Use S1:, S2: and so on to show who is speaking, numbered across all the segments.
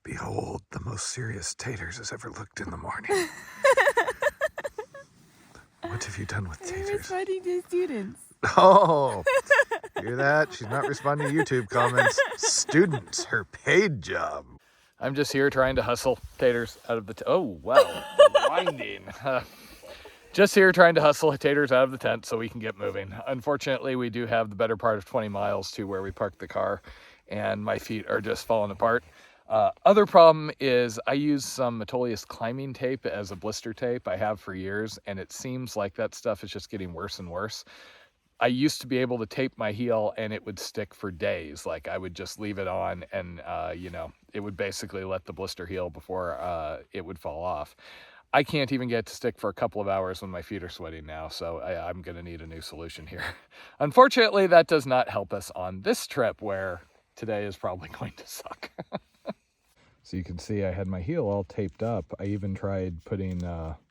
S1: Behold, the most serious Taters has ever looked in the morning. What have you done with
S2: I'm
S1: Taters?
S2: responding to students.
S1: Oh, hear that? She's not responding to YouTube comments. Students, her paid job. I'm just here trying to hustle taters out of the oh, wow, winding. Just here trying to hustle taters out of the tent so we can get moving. Unfortunately, we do have the better part of 20 miles to where we parked the car, and my feet are just falling apart. Other problem is I use some Metolius climbing tape as a blister tape. I have for years, and it seems like that stuff is just getting worse and worse. I used to be able to tape my heel and it would stick for days. Like I would just leave it on and, you know, it would basically let the blister heal before it would fall off. I can't even get it to stick for a couple of hours when my feet are sweating now, so I'm going to need a new solution here. Unfortunately, that does not help us on this trip where today is probably going to suck. So you can see I had my heel all taped up. I even tried putting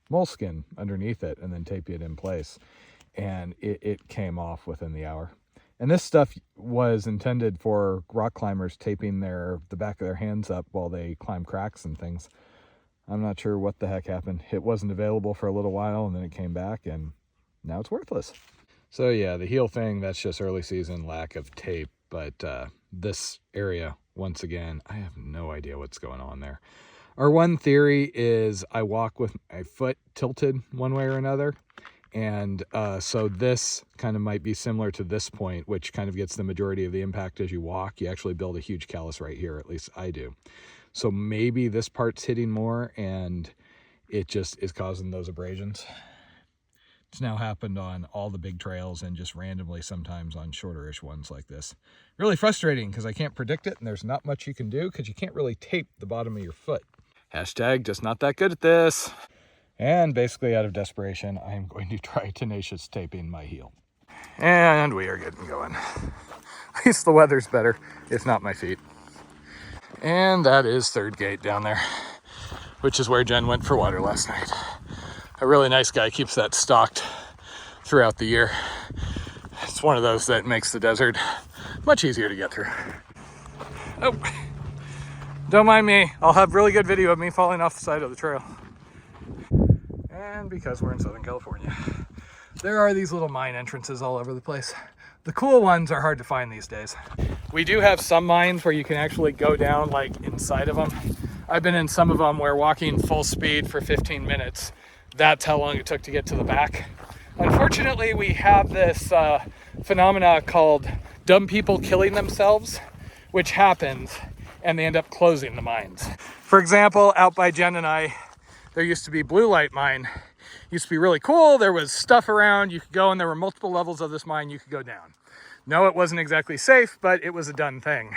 S1: moleskin underneath it and then taping it in place. And it came off within the hour. And this stuff was intended for rock climbers taping the back of their hands up while they climb cracks and things. I'm not sure what the heck happened. It wasn't available for a little while and then it came back and now it's worthless. So yeah, the heel thing, that's just early season lack of tape. But this area, once again, I have no idea what's going on there. Our one theory is I walk with my foot tilted one way or another. And so this kind of might be similar to this point, which kind of gets the majority of the impact as you walk. You actually build a huge callus right here, at least I do. So maybe this part's hitting more and it just is causing those abrasions. It's now happened on all the big trails and just randomly sometimes on shorter-ish ones like this. Really frustrating because I can't predict it and there's not much you can do because you can't really tape the bottom of your foot. Hashtag just not that good at this. And basically out of desperation, I am going to try tenacious taping my heel. And we are getting going. At least the weather's better, if not my feet. And that is third gate down there, which is where Jen went for water last night. A really nice guy keeps that stocked throughout the year. It's one of those that makes the desert much easier to get through. Oh, don't mind me. I'll have really good video of me falling off the side of the trail. And because we're in Southern California, there are these little mine entrances all over the place. The cool ones are hard to find these days. We do have some mines where you can actually go down like inside of them. I've been in some of them where walking full speed for 15 minutes, that's how long it took to get to the back. Unfortunately, we have this phenomena called dumb people killing themselves, which happens and they end up closing the mines. For example, out by Jen and I, there used to be blue light mine. Used to be really cool. There was stuff around. You could go and there were multiple levels of this mine you could go down. No, it wasn't exactly safe, but it was a done thing.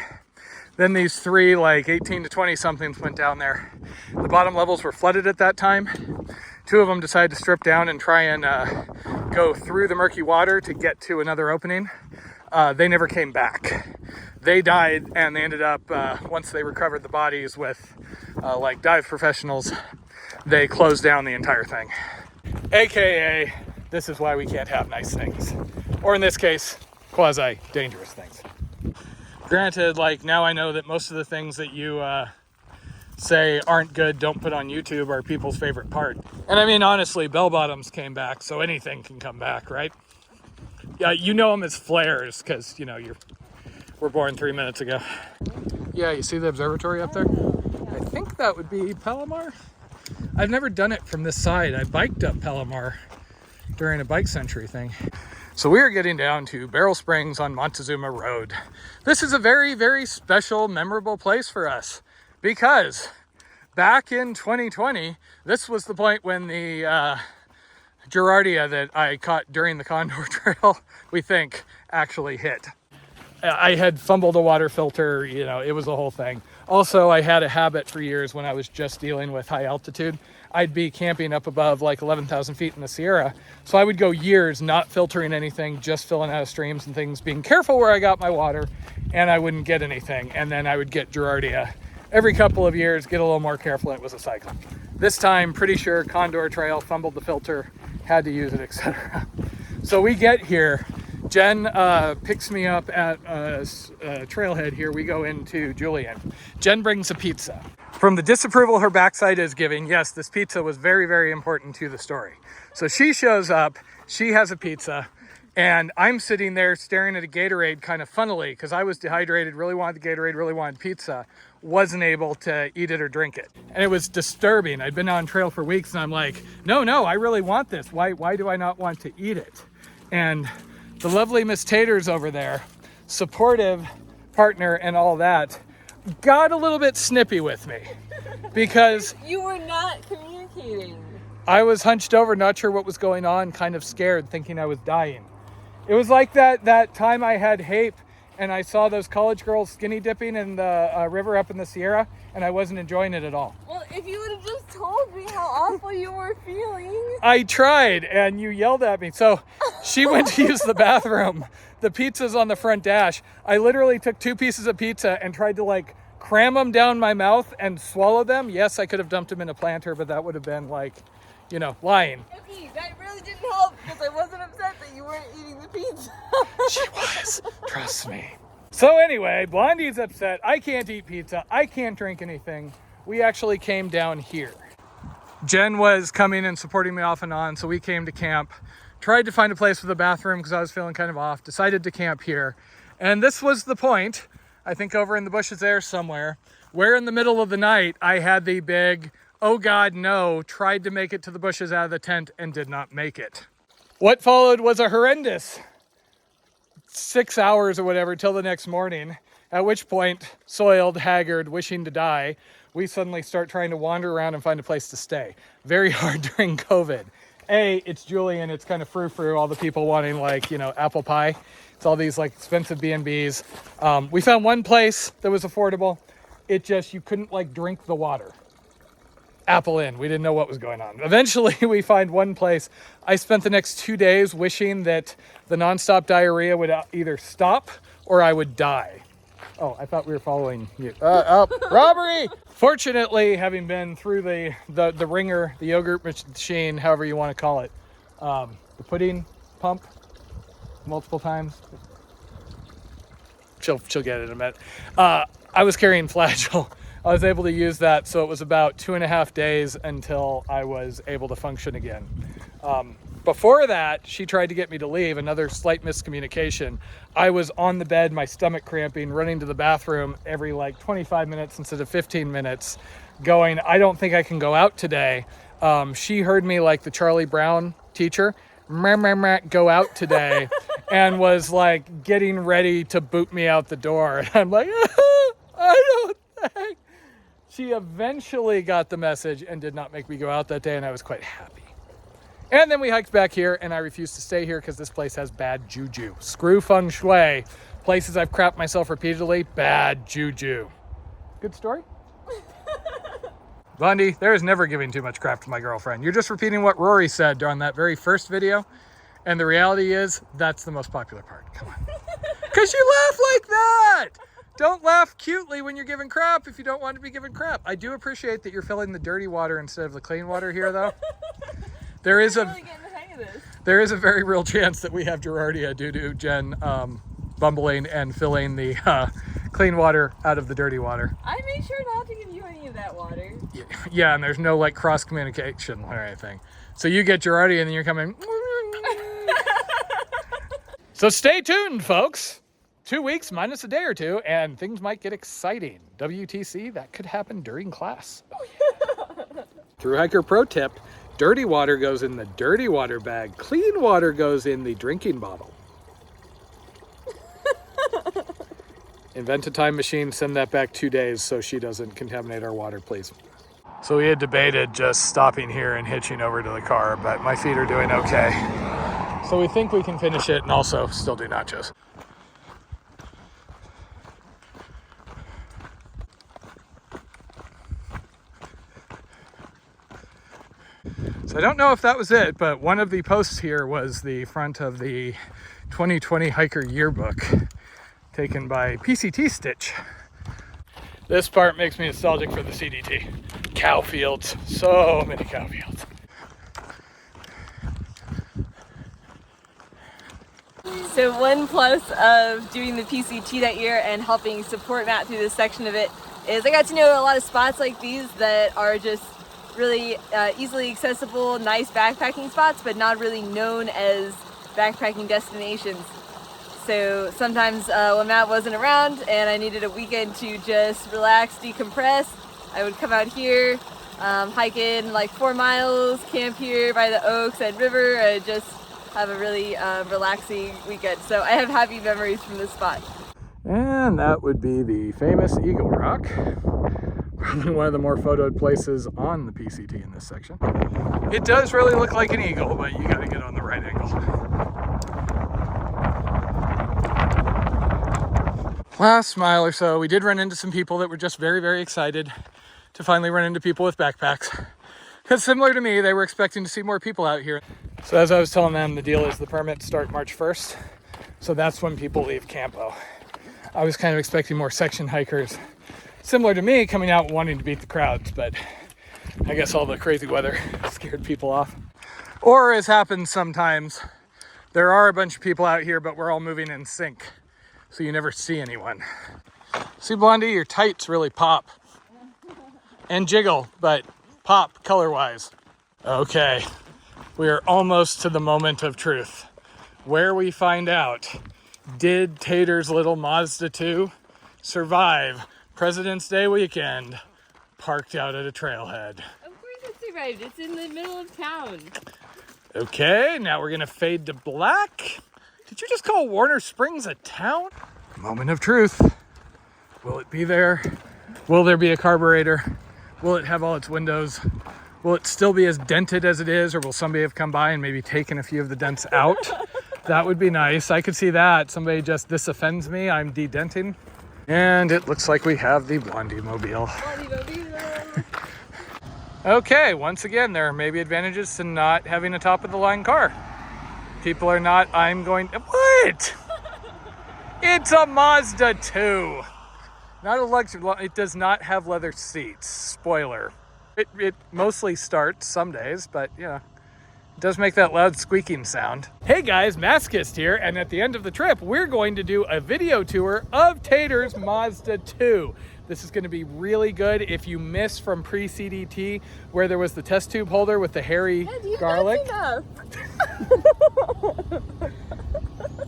S1: Then these three, like 18 to 20 somethings went down there. The bottom levels were flooded at that time. Two of them decided to strip down and try and go through the murky water to get to another opening. They never came back. They died and they ended up, once they recovered the bodies with like dive professionals, they closed down the entire thing. AKA, this is why we can't have nice things. Or in this case, quasi-dangerous things. Granted, like now I know that most of the things that you say aren't good, don't put on YouTube are people's favorite part. And I mean, honestly, bell bottoms came back, so anything can come back, right? Yeah, you know them as flares because, you know, we're born 3 minutes ago. Yeah, you see the observatory up there? I think that would be Palomar. I've never done it from this side. I biked up Palomar during a bike century thing. So we are getting down to Barrel Springs on Montezuma Road. This is a very, very special, memorable place for us because back in 2020, this was the point when the Gerardia that I caught during the Condor Trail, we think, actually hit. I had fumbled a water filter, you know, it was a whole thing. Also, I had a habit for years when I was just dealing with high altitude. I'd be camping up above like 11,000 feet in the Sierra. So I would go years not filtering anything, just filling out of streams and things, being careful where I got my water, and I wouldn't get anything. And then I would get Gerardia. Every couple of years, get a little more careful, it was a cycle. This time, pretty sure Condor Trail, fumbled the filter, had to use it, etc. So we get here Jen picks me up at a trailhead here. We go into Julian. Jen brings a pizza. From the disapproval her backside is giving, yes, this pizza was very, very important to the story. So she shows up, she has a pizza, and I'm sitting there staring at a Gatorade kind of funnily because I was dehydrated, really wanted the Gatorade, really wanted pizza, wasn't able to eat it or drink it. And it was disturbing. I'd been on trail for weeks and I'm like, no, I really want this. Why do I not want to eat it? And the lovely Miss Taters over there, supportive partner and all that, got a little bit snippy with me because
S2: you were not communicating.
S1: I was hunched over, not sure what was going on, kind of scared, thinking I was dying. It was like that time I had HAPE and I saw those college girls skinny dipping in the river up in the Sierra, and I wasn't enjoying it at all.
S2: Well, if you would have just told me how awful you were feeling.
S1: I tried, and you yelled at me. So she went to use the bathroom. The pizza's on the front dash. I literally took 2 pieces of pizza and tried to like cram them down my mouth and swallow them. Yes, I could have dumped them in a planter, but that would have been like, you know, lying.
S2: Okay, that really didn't help because I wasn't upset that you weren't eating the pizza.
S1: She was, trust me. So anyway, Blondie's upset. I can't eat pizza. I can't drink anything. We actually came down here. Jen was coming and supporting me off and on, so we came to camp. Tried to find a place with a bathroom because I was feeling kind of off. Decided to camp here. And this was the point, I think over in the bushes there somewhere, where in the middle of the night I had the big, oh God, no, tried to make it to the bushes out of the tent and did not make it. What followed was a horrendous 6 hours or whatever till the next morning, at which point, soiled, haggard, wishing to die, we suddenly start trying to wander around and find a place to stay. Very hard during COVID. It's Julian, it's kind of frou-frou, all the people wanting like, you know, apple pie. It's all these like expensive B&Bs. We found one place that was affordable. It just, you couldn't like drink the water. Apple in, we didn't know what was going on. Eventually we find one place. I spent the next 2 days wishing that the nonstop diarrhea would either stop or I would die. Oh, I thought we were following you. Robbery! Fortunately, having been through the ringer, the yogurt machine, however you want to call it, the pudding pump multiple times. She'll get it in a minute. I was carrying Flagyl. I was able to use that, so it was about 2.5 days until I was able to function again. Before that, she tried to get me to leave, another slight miscommunication. I was on the bed, my stomach cramping, running to the bathroom every like 25 minutes instead of 15 minutes, going, I don't think I can go out today. She heard me like the Charlie Brown teacher, go out today, and was like getting ready to boot me out the door. And I'm like, I don't think. She eventually got the message and did not make me go out that day, and I was quite happy. And then we hiked back here, and I refused to stay here because this place has bad juju. Screw feng shui. Places I've crapped myself repeatedly, bad juju. Good story? Blondie, there is never giving too much crap to my girlfriend. You're just repeating what Rory said during that very first video, and the reality is, that's the most popular part. Come on. Because you laugh like that! Don't laugh cutely when you're giving crap if you don't want to be given crap. I do appreciate that you're filling the dirty water instead of the clean water here, though. There is a very real chance that we have Gerardia due to Jen bumbling and filling the clean water out of the dirty water.
S2: I made sure not to give you any of that water.
S1: Yeah, and there's no like cross communication or anything. So you get Gerardia and then you're coming. So stay tuned, folks. 2 weeks minus a day or two, and things might get exciting. WTC, that could happen during class. Oh, yeah. Through Hiker Pro tip, dirty water goes in the dirty water bag. Clean water goes in the drinking bottle. Invent a time machine, send that back 2 days so she doesn't contaminate our water, please. So we had debated just stopping here and hitching over to the car, but my feet are doing okay. So we think we can finish it and also still do nachos. So I don't know if that was it, but one of the posts here was the front of the 2020 Hiker Yearbook taken by PCT Stitch. This part makes me nostalgic for the CDT. Cow fields, so many cow fields.
S2: So one plus of doing the PCT that year and helping support Matt through this section of it is I got to know a lot of spots like these that are just really easily accessible, nice backpacking spots, but not really known as backpacking destinations. So sometimes when Matt wasn't around and I needed a weekend to just relax, decompress, I would come out here, hike in like 4 miles, camp here by the Oaks and River, and just have a really relaxing weekend. So I have happy memories from this spot.
S1: And that would be the famous Eagle Rock. Probably one of the more photoed places on the PCT in this section. It does really look like an eagle, but you gotta get on the right angle. Last mile or so, we did run into some people that were just very, very excited to finally run into people with backpacks. Because similar to me, they were expecting to see more people out here. So as I was telling them, the deal is the permits start March 1st. So that's when people leave Campo. I was kind of expecting more section hikers, similar to me, coming out wanting to beat the crowds, but I guess all the crazy weather scared people off. Or as happens sometimes, there are a bunch of people out here, but we're all moving in sync. So you never see anyone. See, Blondie, your tights really pop and jiggle, but pop color-wise. Okay, we are almost to the moment of truth, where we find out, did Tater's little Mazda 2 survive President's Day weekend parked out at a trailhead?
S2: Of course it survived. It's in the middle of town.
S1: Okay, now we're gonna fade to black. Did you just call Warner Springs a town? Moment of truth. Will it be there? Will there be a carburetor? Will it have all its windows? Will it still be as dented as it is, or will somebody have come by and maybe taken a few of the dents out? That would be nice. I could see that. Somebody just, this offends me, I'm de-denting. And it looks like we have the Blondie Mobile. Okay, once again, there are maybe advantages to not having a top-of-the-line car. People are not, what? It's a Mazda 2. Not a luxury, it does not have leather seats, spoiler. It mostly starts some days, but yeah, it does make that loud squeaking sound. Hey guys, Maskist here, and at the end of the trip, we're going to do a video tour of Tater's Mazda 2. This is gonna be really good. If you miss from pre-CDT, where there was the test tube holder with the hairy garlic.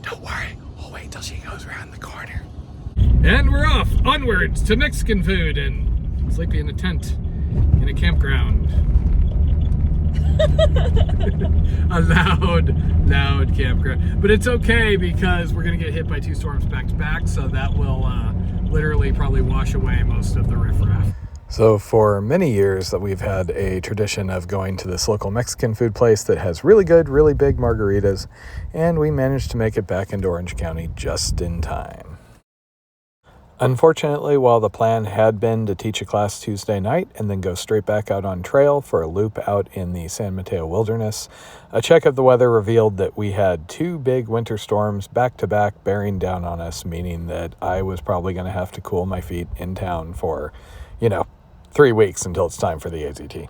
S1: Don't worry, we'll wait till she goes around the corner. And we're off, onwards to Mexican food and sleeping in a tent in a campground. A loud campground. But it's okay because we're gonna get hit by 2 storms back to back, so that will literally probably wash away most of the riffraff. So for many years that we've had a tradition of going to this local Mexican food place that has really good, really big margaritas, and we managed to make it back into Orange County just in time. Unfortunately, while the plan had been to teach a class Tuesday night and then go straight back out on trail for a loop out in the San Mateo wilderness, a check of the weather revealed that we had 2 big winter storms back to back bearing down on us, meaning that I was probably going to have to cool my feet in town for, 3 weeks until it's time for the AZT.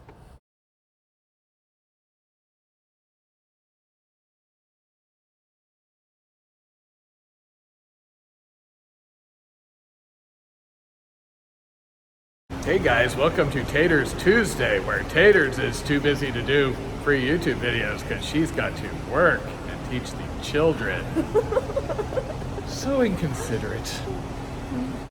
S1: Hey guys, welcome to Tater's Tuesday, where Tater's is too busy to do free YouTube videos because she's got to work and teach the children. So inconsiderate.